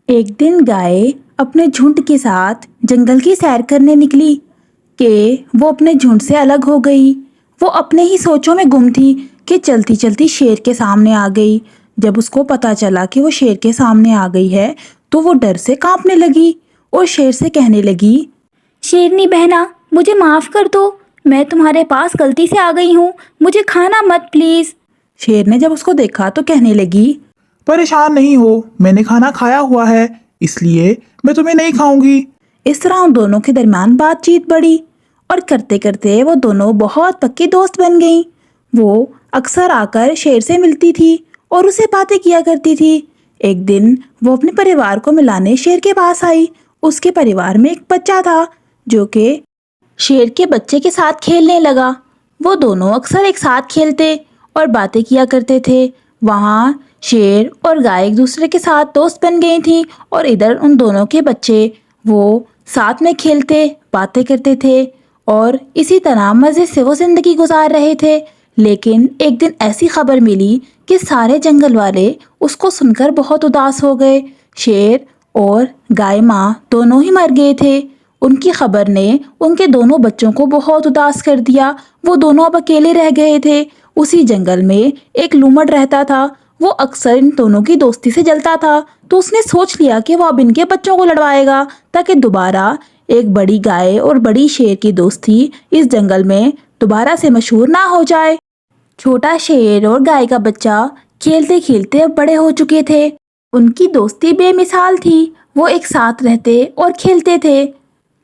ایک دن گائے اپنے جھنڈ کے ساتھ جنگل کی سیر کرنے نکلی کہ وہ اپنے جھنڈ سے الگ ہو گئی۔ وہ اپنے ہی سوچوں میں گم تھی کہ چلتی چلتی شیر کے سامنے آ گئی۔ جب اس کو پتا چلا کہ وہ شیر کے سامنے آ گئی ہے تو وہ ڈر سے کانپنے لگی اور شیر سے کہنے لگی، شیرنی بہنا، مجھے معاف کر دو، میں تمہارے پاس غلطی سے آ گئی ہوں، مجھے کھانا مت پلیز۔ شیر نے جب اس کو دیکھا تو کہنے لگی، پریشان نہیں ہو، میں نے کھانا کھایا ہوا ہے، اس لیے میں تمہیں نہیں کھاؤں گی۔ اس طرح ان دونوں کے درمیان بات چیت بڑھی اور کرتے کرتے وہ دونوں بہت پکی دوست بن گئیں۔ وہ اکثر آ کر شیر سے ملتی تھی اور اسے باتیں کیا کرتی تھی۔ ایک دن وہ اپنے پریوار کو ملانے شیر کے پاس آئی۔ اس کے پریوار میں ایک بچہ تھا جو کہ شیر کے بچے کے ساتھ کھیلنے لگا۔ وہ دونوں اکثر ایک ساتھ کھیلتے اور باتیں کیا کرتے تھے۔ وہاں شیر اور گائے ایک دوسرے کے ساتھ دوست بن گئی تھی اور ادھر ان دونوں کے بچے وہ ساتھ میں کھیلتے باتیں کرتے تھے اور اسی طرح مزے سے وہ زندگی گزار رہے تھے۔ لیکن ایک دن ایسی خبر ملی کہ سارے جنگل والے اس کو سن کر بہت اداس ہو گئے۔ شیر اور گائے ماں دونوں ہی مر گئے تھے۔ ان کی خبر نے ان کے دونوں بچوں کو بہت اداس کر دیا۔ وہ دونوں اب اکیلے رہ گئے تھے۔ اسی جنگل میں ایک لومڑ رہتا تھا۔ وہ اکثر ان دونوں کی دوستی سے جلتا تھا تو اس نے سوچ لیا کہ وہ اب ان کے بچوں کو لڑوائے گا تاکہ دوبارہ ایک بڑی گائے اور بڑی شیر کی دوستی اس جنگل میں دوبارہ سے مشہور نہ ہو جائے۔ چھوٹا شیر اور گائے کا بچہ کھیلتے کھیلتے اب بڑے ہو چکے تھے۔ ان کی دوستی بے مثال تھی۔ وہ ایک ساتھ رہتے اور کھیلتے تھے،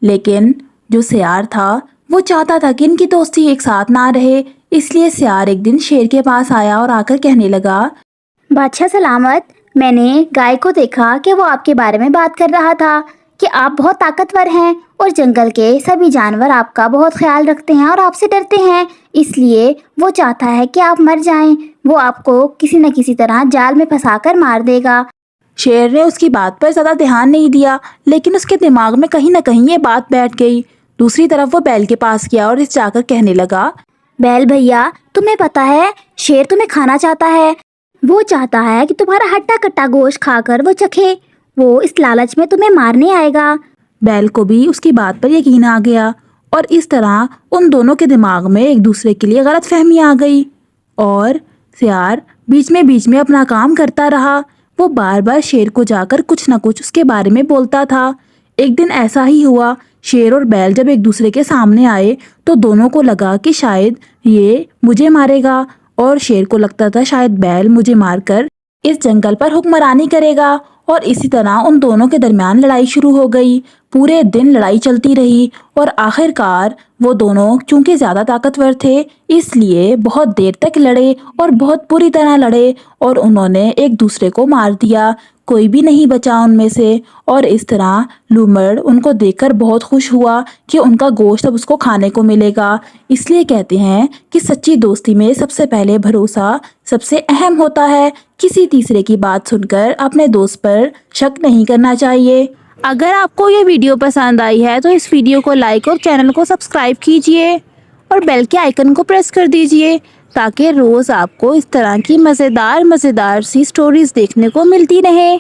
لیکن جو سیار تھا وہ چاہتا تھا کہ ان کی دوستی ایک ساتھ نہ رہے۔ اس لیے سیار ایک دن شیر کے پاس آیا اور آ کر کہنے لگا، بادشاہ سلامت، میں نے گائے کو دیکھا کہ وہ آپ کے بارے میں بات کر رہا تھا کہ آپ بہت طاقتور ہیں اور جنگل کے سبھی جانور آپ کا بہت خیال رکھتے ہیں اور آپ سے ڈرتے ہیں، اس لیے وہ چاہتا ہے کہ آپ مر جائیں۔ وہ آپ کو کسی نہ کسی طرح جال میں پھنسا کر مار دے گا۔ شیر نے اس کی بات پر زیادہ دھیان نہیں دیا، لیکن اس کے دماغ میں کہیں نہ کہیں یہ بات بیٹھ گئی۔ دوسری طرف وہ بیل کے پاس گیا اور اس جا کر کہنے لگا، بیل بھیا، تمہیں پتا ہے شیر تمہیں کھانا چاہتا ہے۔ وہ چاہتا ہے کہ تمہارا ہٹا کٹا گوشت کھا کر وہ چکھے۔ وہ اس لالچ میں تمہیں مارنے آئے گا۔ بیل کو بھی اس کی بات پر یقین آ گیا اور اس طرح ان دونوں کے دماغ میں ایک دوسرے کے لیے غلط فہمی آ گئی اور سیار بیچ میں اپنا کام کرتا رہا۔ وہ بار بار شیر کو جا کر کچھ نہ کچھ اس کے بارے میں بولتا تھا۔ ایک دن ایسا ہی ہوا، شیر اور بیل جب ایک دوسرے کے سامنے آئے تو دونوں کو لگا کہ شاید یہ مجھے مارے گا اور شیر کو لگتا تھا شاید بیل مجھے مار کر اس جنگل پر حکمرانی کرے گا، اور اسی طرح ان دونوں کے درمیان لڑائی شروع ہو گئی۔ پورے دن لڑائی چلتی رہی اور آخر کار وہ دونوں چونکہ زیادہ طاقتور تھے اس لیے بہت دیر تک لڑے اور بہت بری طرح لڑے اور انہوں نے ایک دوسرے کو مار دیا۔ کوئی بھی نہیں بچا ان میں سے، اور اس طرح لومڑ ان کو دیکھ کر بہت خوش ہوا کہ ان کا گوشت اب اس کو کھانے کو ملے گا۔ اس لیے کہتے ہیں کہ سچی دوستی میں سب سے پہلے بھروسہ سب سے اہم ہوتا ہے۔ کسی تیسرے کی بات سن کر اپنے دوست پر شک نہیں کرنا چاہیے۔ اگر آپ کو یہ ویڈیو پسند آئی ہے تو اس ویڈیو کو لائک اور چینل کو سبسکرائب کیجیے اور بیل کے آئیکن کو پریس کر دیجیے تاکہ روز آپ کو اس طرح کی مزیدار سی سٹوریز دیکھنے کو ملتی رہیں۔